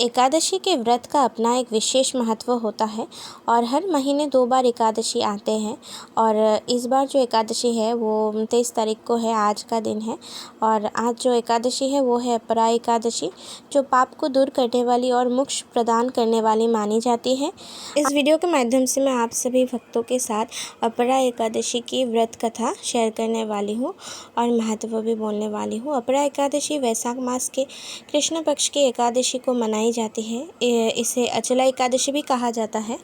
एकादशी के व्रत का अपना एक विशेष महत्व होता है और हर महीने 2 बार एकादशी आते हैं। और इस बार जो एकादशी है वो 29 तारीख को है, आज का दिन है। और आज जो एकादशी है वो है अपरा एकादशी, जो पाप को दूर करने वाली और मोक्ष प्रदान करने वाली मानी जाती है। इस वीडियो के माध्यम से मैं आप सभी भक्तों के साथ अपरा एकादशी की व्रत कथा शेयर करने वाली हूँ और महत्व भी बोलने वाली हूँ। अपरा एकादशी वैशाख मास के कृष्ण पक्ष की एकादशी को मनाई जाती है। इसे अचला एकादशी भी कहा जाता है।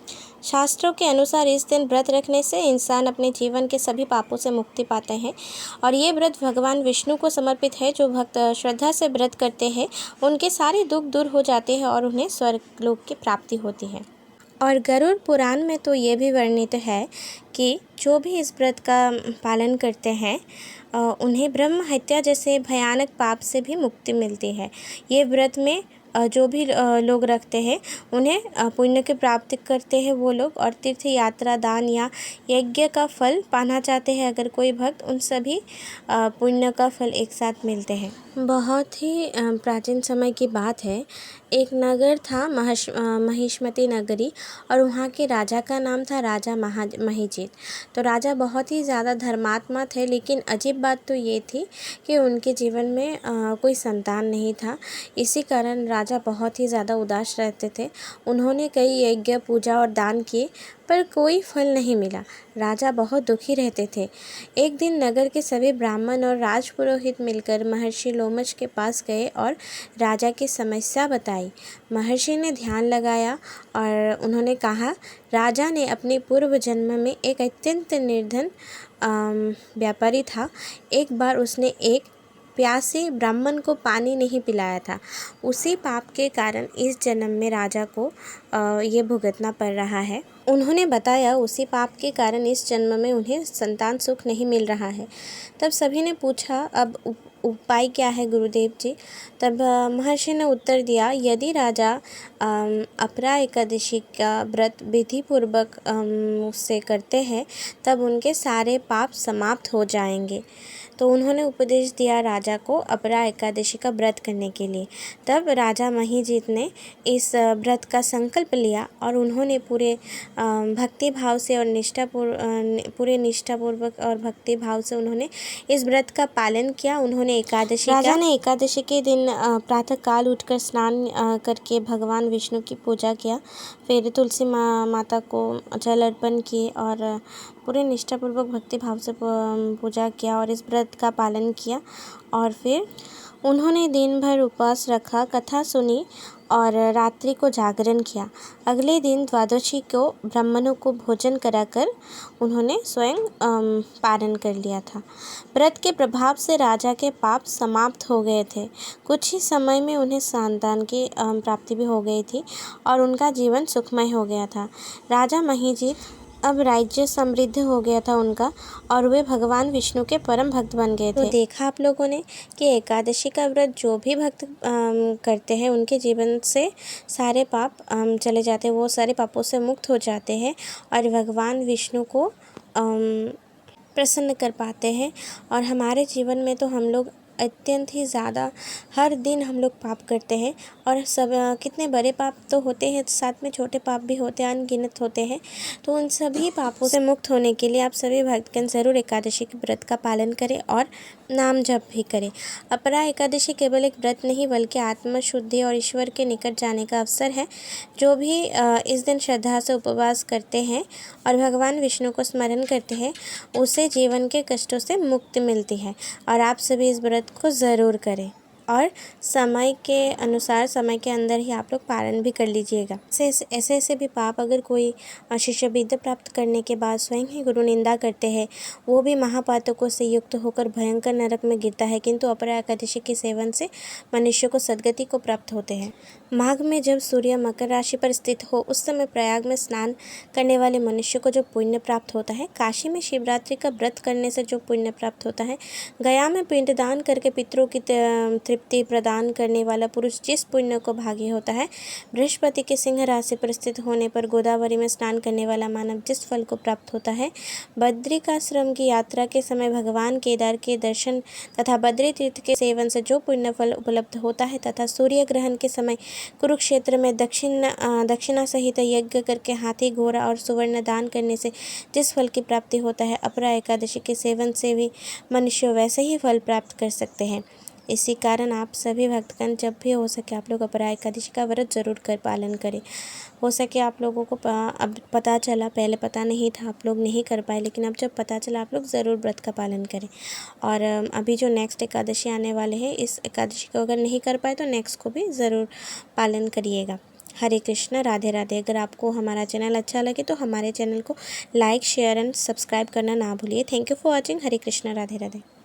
शास्त्रों के अनुसार इस दिन व्रत रखने से इंसान अपने जीवन के सभी पापों से मुक्ति पाते हैं और ये व्रत भगवान विष्णु को समर्पित है। जो भक्त श्रद्धा से व्रत करते हैं उनके सारे दुख दूर हो जाते हैं और उन्हें स्वर्गलोक की प्राप्ति होती है। और गरुड़ पुराण में तो ये भी वर्णित है कि जो भी इस व्रत का पालन करते हैं उन्हें ब्रह्म हत्या जैसे भयानक पाप से भी मुक्ति मिलती है। ये व्रत में जो भी लोग रखते हैं उन्हें पुण्य की प्राप्ति करते हैं वो लोग, और तीर्थ यात्रा, दान या यज्ञ का फल पाना चाहते हैं अगर कोई भक्त, उन सभी पुण्य का फल एक साथ मिलते हैं। बहुत ही प्राचीन समय की बात है। एक नगर था महिष्मती नगरी, और वहाँ के राजा का नाम था राजा महिजीत। तो राजा बहुत ही ज़्यादा धर्मात्मा थे, लेकिन अजीब बात तो ये थी कि उनके जीवन में कोई संतान नहीं था। इसी कारण राजा बहुत ही ज़्यादा उदास रहते थे। उन्होंने कई यज्ञ, पूजा और दान किए पर कोई फल नहीं मिला। राजा बहुत दुखी रहते थे। एक दिन नगर के सभी ब्राह्मण और राजपुरोहित मिलकर महर्षि लोमश के पास गए और राजा की समस्या बताई। महर्षि ने ध्यान लगाया और उन्होंने कहा, राजा ने अपने पूर्व जन्म में एक अत्यंत निर्धन व्यापारी था। एक बार उसने एक प्यासे ब्राह्मण को पानी नहीं पिलाया था। उसी पाप के कारण इस जन्म में राजा को ये भुगतना पड़ रहा है। उन्होंने बताया उसी पाप के कारण इस जन्म में उन्हें संतान सुख नहीं मिल रहा है। तब सभी ने पूछा, अब उपाय क्या है गुरुदेव जी? तब महर्षि ने उत्तर दिया, यदि राजा अपरा एकादशी का व्रत विधिपूर्वक से करते हैं तब उनके सारे पाप समाप्त हो जाएंगे। तो उन्होंने उपदेश दिया राजा को अपरा एकादशी का व्रत करने के लिए। तब राजा महिजीत ने इस व्रत का संकल्प लिया और उन्होंने पूरे भक्ति भाव से और निष्ठापूर्वक और भक्ति भाव से उन्होंने इस व्रत का पालन किया। उन्होंने राजा ने एकादशी के दिन प्रातः काल उठकर स्नान करके भगवान विष्णु की पूजा किया। फिर तुलसी माता को जल अर्पण किए और पूरे निष्ठापूर्वक भक्ति भाव से पूजा किया और इस व्रत का पालन किया। और फिर उन्होंने दिन भर उपवास रखा, कथा सुनी और रात्रि को जागरण किया। अगले दिन द्वादशी को ब्राह्मणों को भोजन कराकर उन्होंने स्वयं पारण कर लिया था। व्रत के प्रभाव से राजा के पाप समाप्त हो गए थे। कुछ ही समय में उन्हें संतान की प्राप्ति भी हो गई थी और उनका जीवन सुखमय हो गया था। राजा महिजीत अब राज्य समृद्ध हो गया था उनका, और वे भगवान विष्णु के परम भक्त बन गए थे। तो देखा आप लोगों ने कि एकादशी का व्रत जो भी भक्त करते हैं उनके जीवन से सारे पाप चले जाते हैं, वो सारे पापों से मुक्त हो जाते हैं और भगवान विष्णु को प्रसन्न कर पाते हैं। और हमारे जीवन में तो हम लोग अत्यंत ही ज़्यादा हर दिन हम लोग पाप करते हैं, और सब कितने बड़े पाप तो होते हैं, साथ में छोटे पाप भी होते हैं, अनगिनत होते हैं। तो उन सभी पापों से मुक्त होने के लिए आप सभी भक्तगण ज़रूर एकादशी के व्रत का पालन करें और नाम जप भी करें। अपरा एकादशी केवल एक व्रत नहीं बल्कि आत्मशुद्धि और ईश्वर के निकट जाने का अवसर है। जो भी इस दिन श्रद्धा से उपवास करते हैं और भगवान विष्णु को स्मरण करते हैं उसे जीवन के कष्टों से मुक्ति मिलती है। और आप सभी इस व्रत को ज़रूर करें और समय के अनुसार, समय के अंदर ही आप लोग पालन भी कर लीजिएगा। ऐसे भी पाप अगर कोई शिष्य विद्या प्राप्त करने के बाद स्वयं ही गुरु निंदा करते हैं, वो भी महापातकों से युक्त होकर भयंकर नरक में गिरता है, किंतु अपरा एकादशी के सेवन से मनुष्य को सद्गति को प्राप्त होते हैं। माघ में जब सूर्य मकर राशि पर स्थित हो उस समय प्रयाग में स्नान करने वाले मनुष्य को जो पुण्य प्राप्त होता है, काशी में शिवरात्रि का व्रत करने से जो पुण्य प्राप्त होता है, गया में पिंडदान करके पितरों की तृप्ति प्रदान करने वाला पुरुष जिस पुण्य को भागी होता है। बृहस्पति के सिंह राशि पर स्थित होने पर गोदावरी में स्नान करने वाला मानव जिस फल को प्राप्त होता है। बद्रिकाश्रम की यात्रा के समय भगवान केदार के दर्शन तथा बद्री तीर्थ के सेवन से जो पुण्य फल उपलब्ध होता है, तथा सूर्य ग्रहण के समय कुरुक्षेत्र में दक्षिणा सहित यज्ञ करके हाथी, घोड़ा और सुवर्ण दान करने से जिस फल की प्राप्ति होता है, अपरा एकादशी के सेवन से भी मनुष्य वैसे ही फल प्राप्त कर सकते हैं। इसी कारण आप सभी भक्तगण जब भी हो सके आप लोग अपरा एकादशी का व्रत जरूर कर पालन करें। हो सके आप लोगों को अब पता चला, पहले पता नहीं था, आप लोग नहीं कर पाए, लेकिन अब जब पता चला आप लोग ज़रूर व्रत का पालन करें। और अभी जो नेक्स्ट एकादशी आने वाले हैं, इस एकादशी को अगर नहीं कर पाए तो नेक्स्ट को भी ज़रूर पालन करिएगा। हरे कृष्ण, राधे राधे। अगर आपको हमारा चैनल अच्छा लगे तो हमारे चैनल को लाइक, शेयर एंड सब्सक्राइब करना ना भूलिए। Thank you for watching. Hare Krishna, Radhe Radhe.